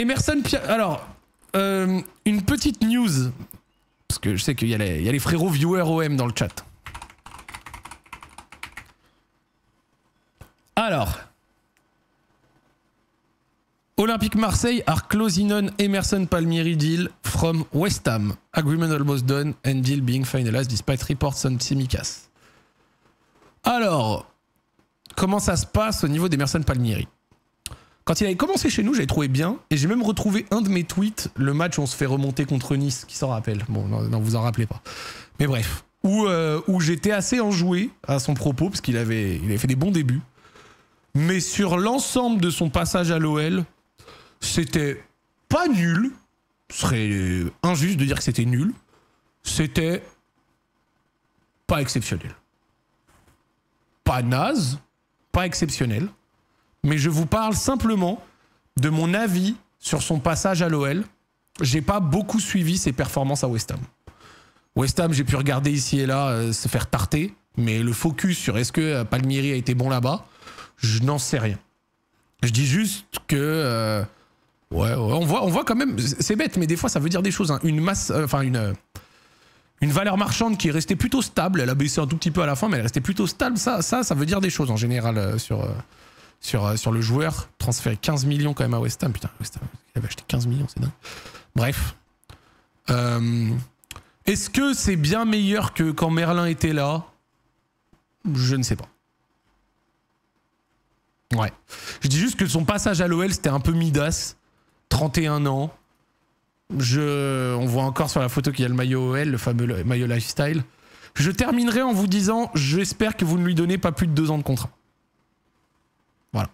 Emerson alors, une petite news. Parce que je sais qu'il y a les frérots viewers OM dans le chat. Alors. Olympique Marseille are closing on Emerson Palmieri deal from West Ham. Agreement almost done and deal being finalized despite reports on Tsimikas. Alors, comment ça se passe au niveau d'Emerson Palmieri? Quand il avait commencé chez nous, j'avais trouvé bien. Et j'ai même retrouvé un de mes tweets, le match où on se fait remonter contre Nice, qui s'en rappelle. Bon, non, vous en rappelez pas. Mais bref, où j'étais assez enjoué à son propos, parce qu'il avait fait des bons débuts. Mais sur l'ensemble de son passage à l'OL, c'était pas nul. Ce serait injuste de dire que c'était nul. C'était pas exceptionnel. Pas naze, pas exceptionnel. Mais je vous parle simplement de mon avis sur son passage à l'OL. J'ai pas beaucoup suivi ses performances à West Ham. West Ham, j'ai pu regarder ici et là se faire tarter. Mais le focus sur est-ce que Palmieri a été bon là-bas, je n'en sais rien. Je dis juste que... ouais, on voit quand même... C'est bête, mais des fois, ça veut dire des choses. Hein. Une masse... Enfin, une valeur marchande qui est restée plutôt stable. Elle a baissé un tout petit peu à la fin, mais elle est restée plutôt stable. Ça veut dire des choses en général sur le joueur. Transféré 15 millions quand même à West Ham. Putain, West Ham, il avait acheté 15 millions, c'est dingue. Bref. Est-ce que c'est bien meilleur que quand Merlin était là? Je ne sais pas. Ouais. Je dis juste que son passage à l'OL, c'était un peu Midas. 31 ans. On voit encore sur la photo qu'il y a le maillot OL, le fameux maillot lifestyle. Je terminerai en vous disant, j'espère que vous ne lui donnez pas plus de 2 ans de contrat. Voilà.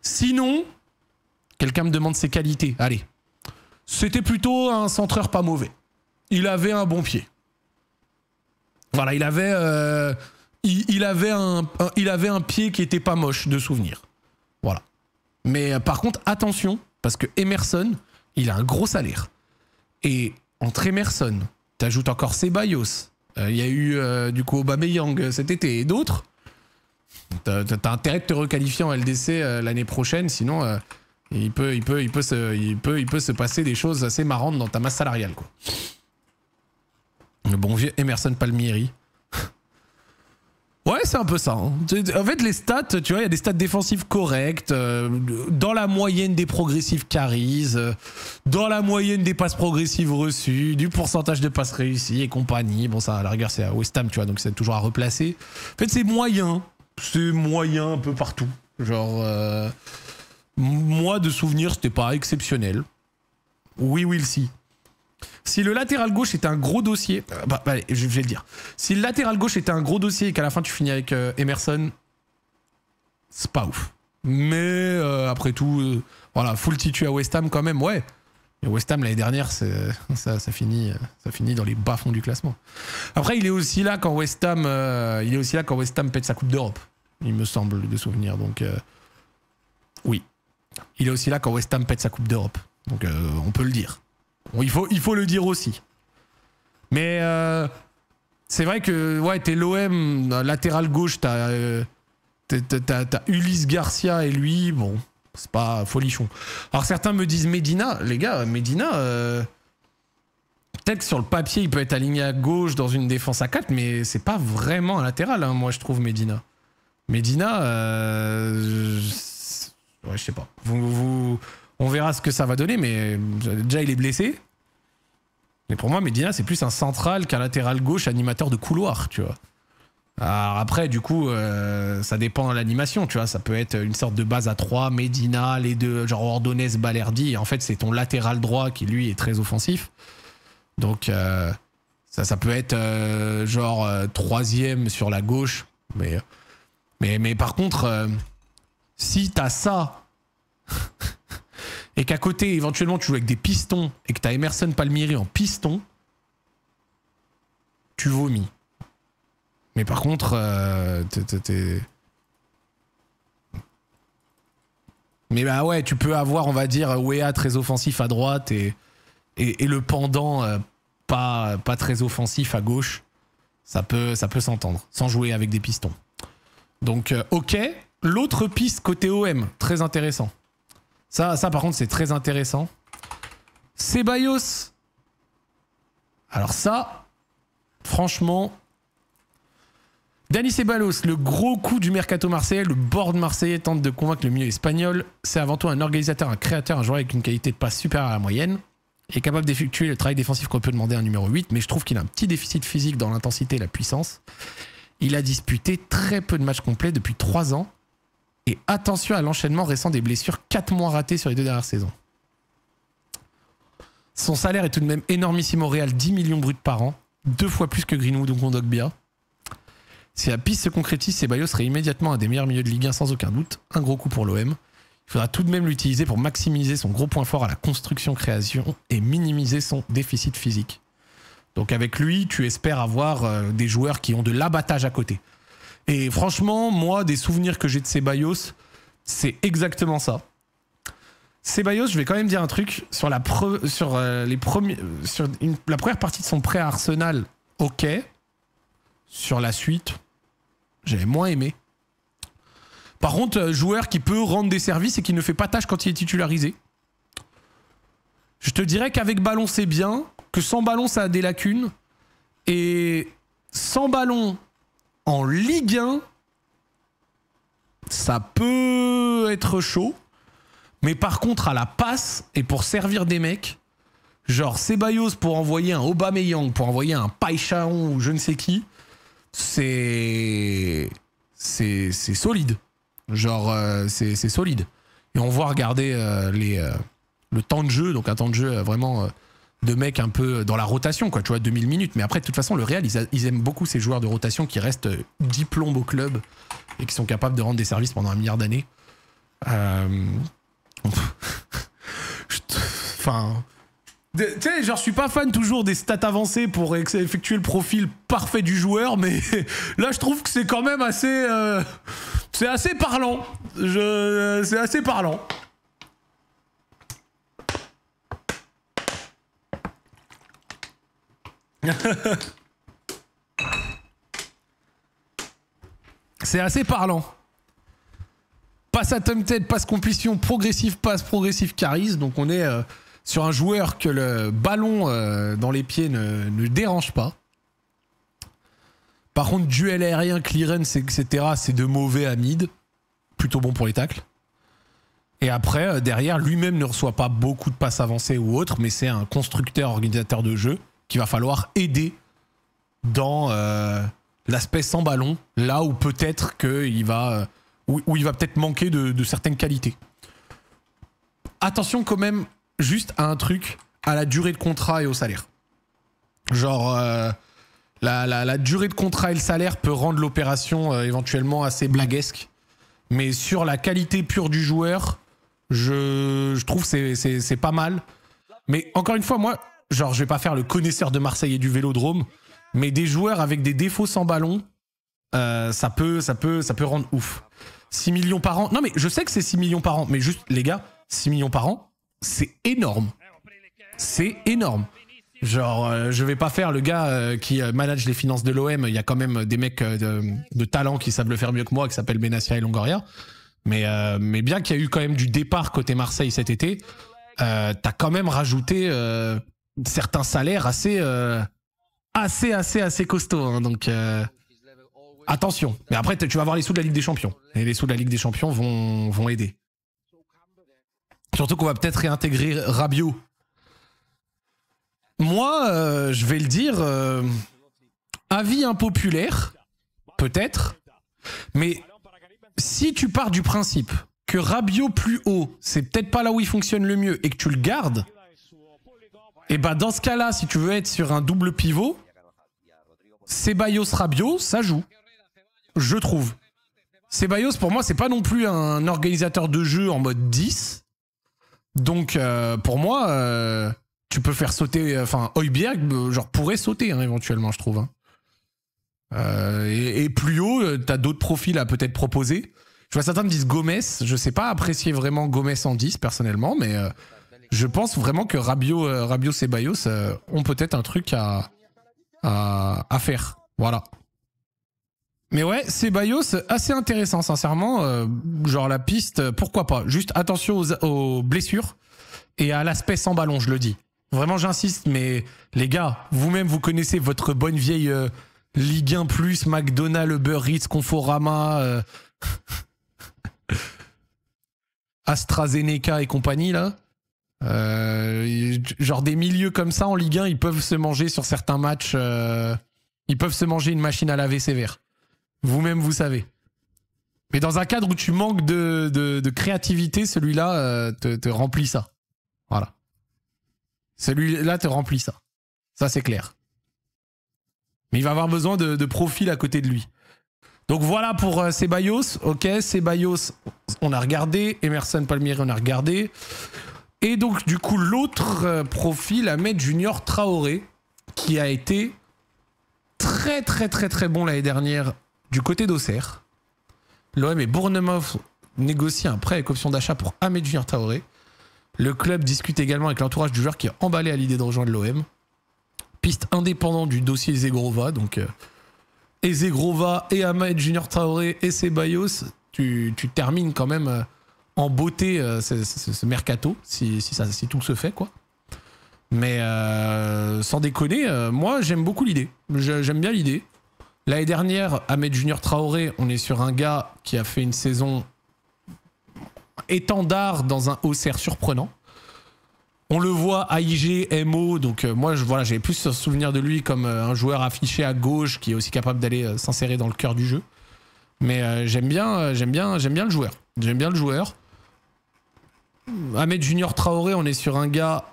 Sinon, quelqu'un me demande ses qualités. Allez. C'était plutôt un centreur pas mauvais. Il avait un bon pied. Voilà, il avait un pied qui était pas moche de souvenir. Voilà. Mais par contre, attention, parce que Emerson, il a un gros salaire. Et entre Emerson, t'ajoutes encore Ceballos, il y a eu du coup Aubameyang cet été et d'autres. T'as intérêt de te requalifier en LDC l'année prochaine, sinon il peut se passer des choses assez marrantes dans ta masse salariale, quoi. Le bon vieux Emerson Palmieri. Ouais, c'est un peu ça. Hein. En fait, les stats, tu vois, il y a des stats défensives correctes, dans la moyenne des progressives carries, dans la moyenne des passes progressives reçues, du pourcentage de passes réussies et compagnie. Bon, ça, à la rigueur, c'est à West Ham, tu vois, donc c'est toujours à replacer. En fait, c'est moyen. C'est moyen un peu partout. Genre, moi, de souvenir, c'était pas exceptionnel. Oui, Will, si. Si le latéral gauche était un gros dossier... allez, je vais le dire. Si le latéral gauche était un gros dossier et qu'à la fin tu finis avec Emerson, c'est pas ouf. Mais après tout, voilà, full titu à West Ham quand même, ouais. Et West Ham l'année dernière, ça finit dans les bas-fonds du classement. Après, il est aussi là quand West Ham, pète sa Coupe d'Europe, il me semble de souvenir. Donc, oui. Il est aussi là quand West Ham pète sa Coupe d'Europe. Donc, on peut le dire. Bon, il faut le dire aussi. Mais c'est vrai que ouais, t'es l'OM, latéral gauche, t'as Ulysse Garcia et lui, bon, c'est pas folichon. Alors certains me disent Medina, les gars, Medina, peut-être que sur le papier il peut être aligné à gauche dans une défense à 4, mais c'est pas vraiment un latéral, hein, moi je trouve Medina. Medina, ouais, je sais pas. On verra ce que ça va donner, mais déjà il est blessé. Mais pour moi, Medina, c'est plus un central qu'un latéral gauche animateur de couloir, tu vois. Alors après, du coup, ça dépend de l'animation, tu vois. Ça peut être une sorte de base à 3, Medina, les deux, genre Ordonez, Balerdi. Et en fait, c'est ton latéral droit qui, lui, est très offensif. Donc, ça peut être genre 3e sur la gauche. Mais par contre, si t'as ça... et qu'à côté, éventuellement, tu joues avec des pistons et que tu as Emerson Palmieri en piston, tu vomis. Mais par contre, mais bah ouais, tu peux avoir, on va dire, Wea très offensif à droite et le pendant pas très offensif à gauche. Ça peut s'entendre, sans jouer avec des pistons. Donc, ok. L'autre piste côté OM, très intéressant. Ça par contre, c'est très intéressant. Ceballos. Alors ça, franchement... Dani Ceballos, le gros coup du mercato marseillais, le board marseillais tente de convaincre le milieu espagnol. C'est avant tout un organisateur, un créateur, un joueur avec une qualité de passe supérieure à la moyenne. Il est capable d'effectuer le travail défensif qu'on peut demander à un numéro 8, mais je trouve qu'il a un petit déficit physique dans l'intensité et la puissance. Il a disputé très peu de matchs complets depuis 3 ans. Et attention à l'enchaînement récent des blessures, 4 mois ratés sur les 2 dernières saisons. Son salaire est tout de même énormissime au Real, 10 millions bruts par an, 2 fois plus que Greenwood ou Kondogbia. Si la piste se concrétise, Ceballos serait immédiatement un des meilleurs milieux de Ligue 1 sans aucun doute. Un gros coup pour l'OM. Il faudra tout de même l'utiliser pour maximiser son gros point fort à la construction-création et minimiser son déficit physique. Donc avec lui, tu espères avoir des joueurs qui ont de l'abattage à côté. Et franchement, moi, des souvenirs que j'ai de Ceballos, c'est exactement ça. Ceballos, je vais quand même dire un truc sur la première partie de son prêt à Arsenal, ok. Sur la suite, j'avais moins aimé. Par contre, joueur qui peut rendre des services et qui ne fait pas tâche quand il est titularisé. Je te dirais qu'avec ballon, c'est bien. Que sans ballon, ça a des lacunes. Et sans ballon en Ligue 1, ça peut être chaud. Mais par contre, à la passe et pour servir des mecs, genre Ceballos pour envoyer un Aubameyang, pour envoyer un Paixão ou je ne sais qui, c'est solide. Genre, c'est solide. Et on voit regarder le temps de jeu, donc un temps de jeu vraiment de mecs un peu dans la rotation, quoi, tu vois, 2000 minutes. Mais après, de toute façon, le Real, ils aiment beaucoup ces joueurs de rotation qui restent 10 plombes au club et qui sont capables de rendre des services pendant 1 milliard d'années. Enfin... Tu sais, genre, je suis pas fan toujours des stats avancées pour effectuer le profil parfait du joueur, mais là, je trouve que c'est quand même assez... c'est assez parlant. C'est assez parlant. C'est assez parlant. Passe attempted, passe completion, progressive passe, progressive carries. Donc on est sur un joueur que le ballon dans les pieds ne dérange pas. Par contre, duel aérien, clearance, etc., c'est de mauvais à mid. Plutôt bon pour les tacles. Et après, derrière, lui-même ne reçoit pas beaucoup de passes avancées ou autres, mais c'est un constructeur, organisateur de jeu qu'il va falloir aider dans l'aspect sans ballon, là où peut-être qu'il va... où il va peut-être manquer de certaines qualités. Attention quand même juste à un truc, à la durée de contrat et au salaire. Genre, la durée de contrat et le salaire peut rendre l'opération éventuellement assez blaguesque. Mais sur la qualité pure du joueur, je trouve que c'est pas mal. Mais encore une fois, moi, genre, je vais pas faire le connaisseur de Marseille et du Vélodrome, mais des joueurs avec des défauts sans ballon, ça peut rendre ouf. 6 millions par an. Non, mais je sais que c'est 6 millions par an, mais juste, les gars, 6 millions par an, c'est énorme. C'est énorme. Genre, je vais pas faire le gars qui manage les finances de l'OM. Il y a quand même des mecs de talent qui savent le faire mieux que moi, qui s'appellent Benassia et Longoria. Mais bien qu'il y a eu quand même du départ côté Marseille cet été, t'as quand même rajouté certains salaires assez costauds. Hein, donc... attention. Mais après, tu vas avoir les sous de la Ligue des Champions. Et les sous de la Ligue des Champions vont aider. Surtout qu'on va peut-être réintégrer Rabiot. Moi, je vais le dire, avis impopulaire, peut-être. Mais si tu pars du principe que Rabiot plus haut, c'est peut-être pas là où il fonctionne le mieux et que tu le gardes, et bah dans ce cas-là, si tu veux être sur un double pivot, Ceballos-Rabiot, ça joue. Je trouve. Ceballos, pour moi, c'est pas non plus un organisateur de jeu en mode 10. Donc, pour moi, tu peux faire sauter... Enfin, Højbjerg, genre, pourrait sauter, hein, éventuellement, je trouve. Hein. Et plus haut, t'as d'autres profils à peut-être proposer. Je vois certains me disent Gomez. Je sais pas apprécier vraiment Gomez en 10, personnellement, mais je pense vraiment que Rabiot Ceballos ont peut-être un truc à faire. Voilà. Mais ouais, Ceballos, assez intéressant, sincèrement. Genre la piste, pourquoi pas. Juste attention aux blessures et à l'aspect sans ballon, je le dis. Vraiment, j'insiste, mais les gars, vous-même, vous connaissez votre bonne vieille Ligue 1+, McDonald's, Uber Eats, Conforama, AstraZeneca et compagnie, là. Genre des milieux comme ça en Ligue 1, ils peuvent se manger sur certains matchs, ils peuvent se manger une machine à laver sévère. Vous-même, vous savez. Mais dans un cadre où tu manques de créativité, celui-là te remplit ça. Voilà. Celui-là te remplit ça. Ça, c'est clair. Mais il va avoir besoin de profil à côté de lui. Donc voilà pour Ceballos. Ok, Ceballos, on a regardé. Emerson Palmieri, on a regardé. Et donc, du coup, l'autre profil, Ahmed Junior Traoré, qui a été très, très, très, très bon l'année dernière du côté d'Auxerre. L'OM et Bournemouth négocient un prêt avec option d'achat pour Ahmed Junior Traoré. Le club discute également avec l'entourage du joueur qui est emballé à l'idée de rejoindre l'OM. Piste indépendante du dossier Ezegrova. Donc, Ezegrova et Ahmed Junior Traoré et Ceballos, tu termines quand même en beauté ce mercato, si tout se fait, quoi. Mais sans déconner, moi, j'aime beaucoup l'idée. J'aime bien l'idée. L'année dernière, Ahmed Junior Traoré, on est sur un gars qui a fait une saison étendard dans un Auxerre surprenant. On le voit AIG, MO, donc moi voilà, j'avais plus souvenir de lui comme un joueur affiché à gauche qui est aussi capable d'aller s'insérer dans le cœur du jeu. Mais j'aime bien le joueur. J'aime bien le joueur. Ahmed Junior Traoré, on est sur un gars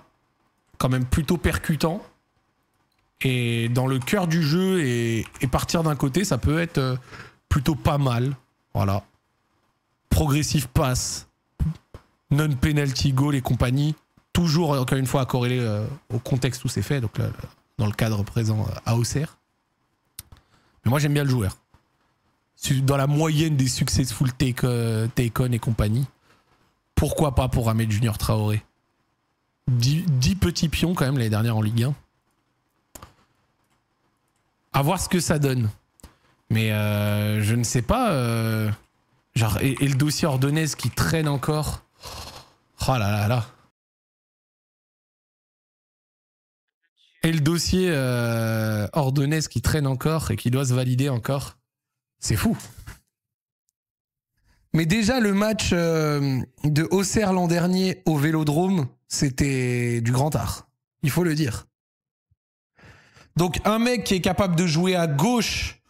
quand même plutôt percutant. Et dans le cœur du jeu et partir d'un côté, ça peut être plutôt pas mal. Voilà. Progressive pass, non-penalty goal et compagnie. Toujours, encore une fois, à corréler au contexte où c'est fait, donc là, dans le cadre présent à Auxerre. Mais moi, j'aime bien le joueur. Dans la moyenne des successful take-on et compagnie, pourquoi pas pour Ahmed Junior Traoré. 10 petits pions quand même l'année dernière en Ligue 1. À voir ce que ça donne. Mais je ne sais pas. Genre, et le dossier Ordonez qui traîne encore. Oh là là là. Et le dossier Ordonez qui traîne encore et qui doit se valider encore. C'est fou. Mais déjà, le match de Auxerre l'an dernier au Vélodrome, c'était du grand art. Il faut le dire. Donc, un mec qui est capable de jouer à gauche,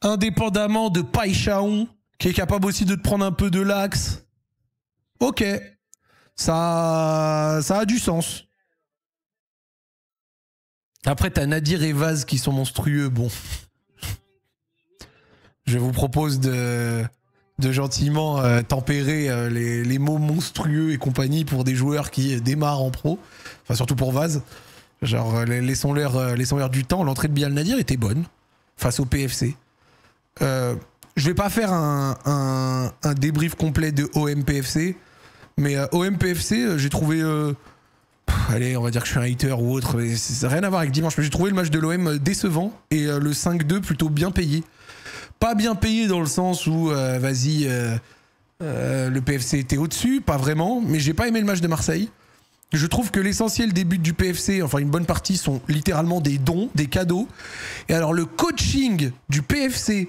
indépendamment de Païchaon, qui est capable aussi de te prendre un peu de l'axe. Ok. Ça a du sens. Après, t'as Nadir et Vaz qui sont monstrueux. Bon. Je vous propose de gentiment tempérer les mots monstrueux et compagnie pour des joueurs qui démarrent en pro. Enfin, surtout pour Vaz. Genre, laissons-leur du temps. L'entrée de Bilal Nadir était bonne face au PFC. Je vais pas faire un débrief complet de OM PFC. Mais OM PFC, j'ai trouvé... allez, on va dire que je suis un hater ou autre, mais ça n'a rien à voir avec dimanche. Mais j'ai trouvé le match de l'OM décevant et le 5-2 plutôt bien payé. Pas bien payé dans le sens où, vas-y, le PFC était au-dessus, pas vraiment. Mais j'ai pas aimé le match de Marseille. Je trouve que l'essentiel des buts du PFC, enfin une bonne partie, sont littéralement des dons, des cadeaux. Et alors le coaching du PFC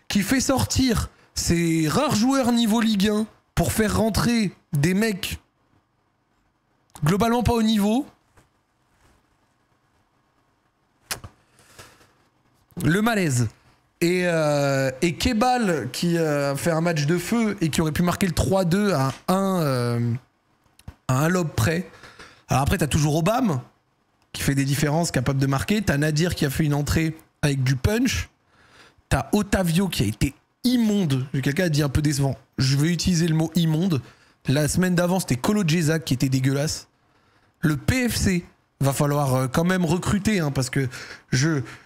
qui fait sortir ces rares joueurs niveau Ligue 1 pour faire rentrer des mecs globalement pas au niveau. Le malaise. Et Kebal qui a fait un match de feu et qui aurait pu marquer le 3-2 à un lob près. Alors après, t'as toujours Obama qui fait des différences, capable de marquer. T'as Nadir qui a fait une entrée avec du punch. T'as Otavio qui a été immonde. Quelqu'un a dit un peu décevant. Je vais utiliser le mot immonde. La semaine d'avant, c'était Kolo Djezak qui était dégueulasse. Le PFC va falloir quand même recruter, hein, parce que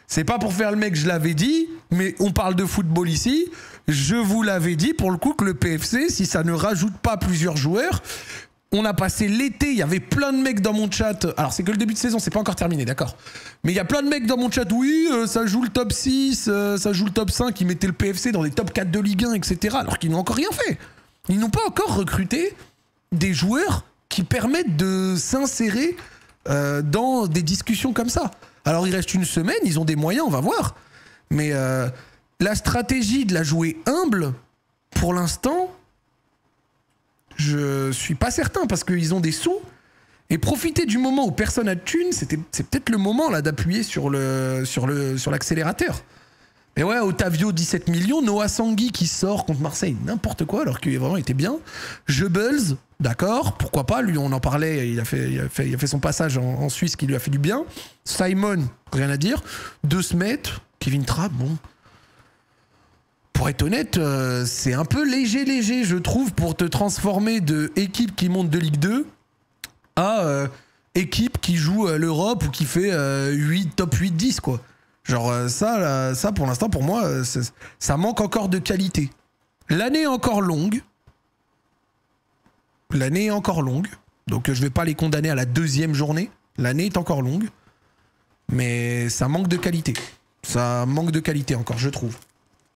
c'est pas pour faire le mec, je l'avais dit, mais on parle de football ici. Je vous l'avais dit pour le coup que le PFC, si ça ne rajoute pas plusieurs joueurs, On a passé l'été, il y avait plein de mecs dans mon chat. Alors, c'est que le début de saison, c'est pas encore terminé, d'accord. Mais il y a plein de mecs dans mon chat, oui, ça joue le top 6, ça joue le top 5, ils mettaient le PFC dans les top 4 de Ligue 1, etc. Alors qu'ils n'ont encore rien fait. Ils n'ont pas encore recruté des joueurs qui permettent de s'insérer dans des discussions comme ça. Alors, il reste une semaine, ils ont des moyens, on va voir. Mais la stratégie de la jouer humble, pour l'instant... Je suis pas certain parce qu'ils ont des sous et profiter du moment où personne n'a de thunes, c'est peut-être le moment là d'appuyer sur l'accélérateur. Mais ouais, Otavio 17 millions, Noah Sangui qui sort contre Marseille, n'importe quoi alors qu'il vraiment était bien. Jebels, d'accord, pourquoi pas, lui on en parlait, il a fait son passage en Suisse qui lui a fait du bien. Simon, rien à dire. De Smet, Kevin Trapp, bon. Pour être honnête, c'est un peu léger, je trouve, pour te transformer de équipe qui monte de Ligue 2 à équipe qui joue l'Europe ou qui fait top 8-10, quoi. Genre ça pour l'instant, pour moi, ça manque encore de qualité. L'année est encore longue. Donc je vais pas les condamner à la deuxième journée. L'année est encore longue. Mais ça manque de qualité. Ça manque de qualité encore, je trouve.